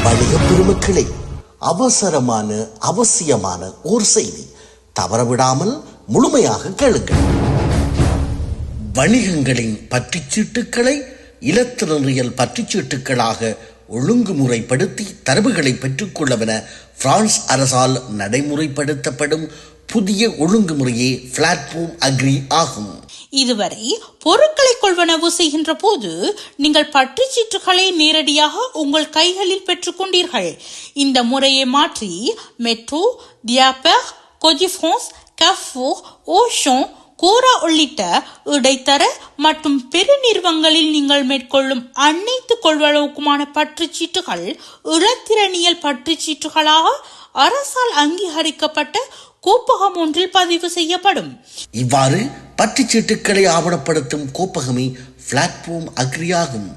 வணிக பெருமக்களே, அவசரமான அவசியமான ஓர் செய்தி, தவறவிடாமல் முழுமையாக கேளுங்கள். வணிகங்களின் பற்றுச்சீட்டுக்களை இலத்திரனியல் பற்றுச்சீட்டுக்களாக ஒழுங்குமுறைப்படுத்தி தரவுகளை பெற்றுக்கொள்ளவென பிரான்ஸ் அரசால் நடைமுறைப்படுத்தப்படும் புதிய ஒழுங்குமுறையே பிளாட்ஃபார்ம் அக்ரி ஆகும். இதுவரை பொருட்களை கொள்வனவு செய்கின்ற போது நீங்கள் பற்றுச்சீட்டுகளை நேரடியாக உங்கள் கைகளில் பெற்றுக் கொண்டீர்கள். இந்த முறையை மாற்றி மெட்ரோ, தியாபர், கோஜிஃப்ரான்ஸ், கஃபோர், ஓஷன், கோரா உள்ளிட்ட இடைத்தர மற்றும் பெருநிறுவனங்களில் நீங்கள் மேற்கொள்ளும் அனைத்து கொள்வனவுக்குமான பற்றுச்சீட்டுகள் இலத்திரனியல் பற்றுச்சீட்டுகளாக அரசால் அங்கீகரிக்கப்பட்ட கோப்பகம் ஒன்றில் பதிவு செய்யப்படும். இவ்வாறு பற்றுச்சீட்டுக்களை ஆவணப்படுத்தும் கோப்பகமே பிளாட்ஃபார்ம் அக்ரி ஆகும்.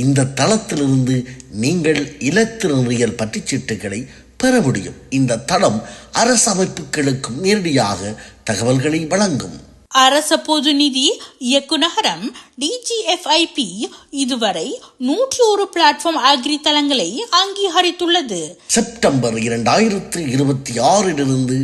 இந்த தளத்திலிருந்து நீங்கள் இலத்திரனியல் பற்றுச்சீட்டுகளை பெற முடியும். இந்த தளம் அரசு அமைப்புகளுக்கும் நேரடியாக தகவல்களை வழங்கும். அரச பொது நிதி இயக்குநரகம் DGFIP இதுவரை 101 பிளாட்ஃபார்ம் அக்ரி தளங்களை அங்கீகரித்துள்ளது. செப்டம்பர் 2026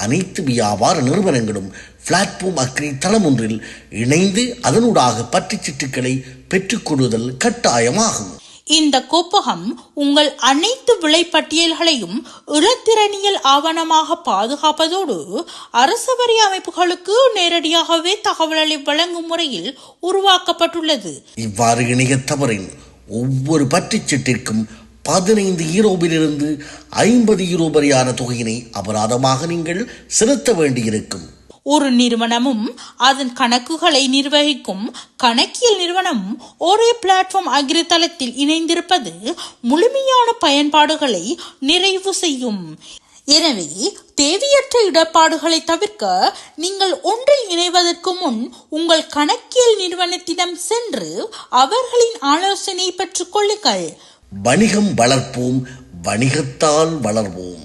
அனைத்து வியாபார நிறுவனங்களும் பிளாட்ஃபார்ம் அக்ரி தளம் ஒன்றில் இணைந்து அதனூடாக பற்றுச்சீட்டுகளை பெற்றுக்கொள்ளுதல் கட்டாயமாகும். இந்த கோப்பகம் உங்கள் அனைத்து விலைப்பட்டியல்களையும் இலத்திரனியல் ஆவணமாக பாதுகாப்பதோடு அரசு வரி அமைப்புகளுக்கு நேரடியாகவே தகவல்களை வழங்கும் முறையில் உருவாக்கப்பட்டுள்ளது. இவ்வாறு இணைய தவறின் ஒவ்வொரு பற்றுச்சீட்டிற்கும் 15 யூரோவிலிருந்து 50 யூரோ வரையான தொகையினை அபராதமாக நீங்கள் செலுத்த வேண்டியிருக்கும். ஒரு நிறுவனமும் அதன் கணக்குகளை நிர்வகிக்கும் கணக்கியல் நிறுவனமும் ஒரே பிளாட்ஃபார்ம் அக்ரி தளத்தில் இணைந்திருப்பது முழுமையான பயன்பாடுகளை நிறைவு செய்யும். எனவே தேவையற்ற இடர்பாடுகளை தவிர்க்க நீங்கள் ஒன்றில் இணைவதற்கு முன் உங்கள் கணக்கியல் நிறுவனத்திடம் சென்று அவர்களின் ஆலோசனை பெற்றுக் கொள்ளுங்கள். வணிகம் வளர்ப்போம், வணிகத்தால் வளர்வோம்.